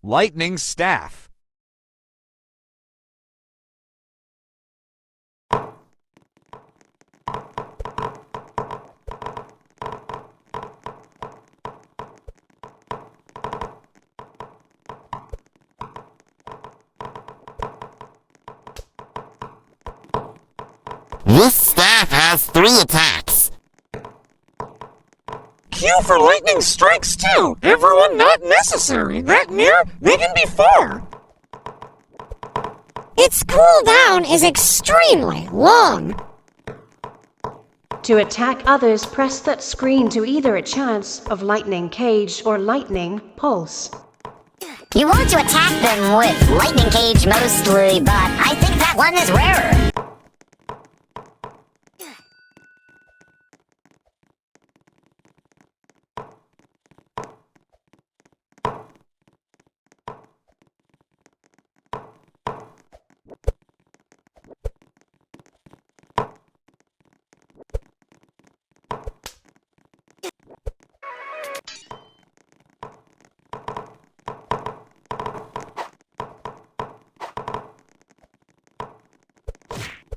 Lightning staff. This staff has 3 attacks. Q for lightning strikes too. Everyone not necessary. That near, they can be 4. Its cooldown is extremely long. To attack others, press that screen to either a chance of lightning cage or lightning pulse. You want to attack them with lightning cage mostly, but I think that one is rarer.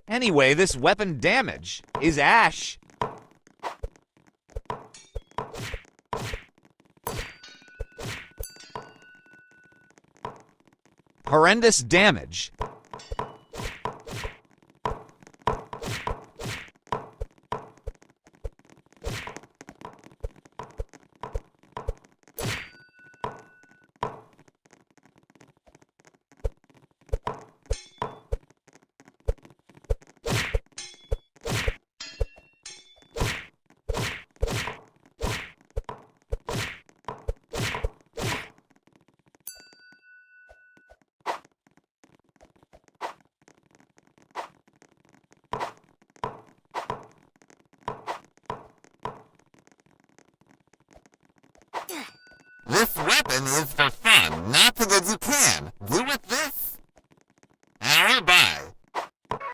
Anyway, this weapon damage is ash. Horrendous damage. This weapon is for fun.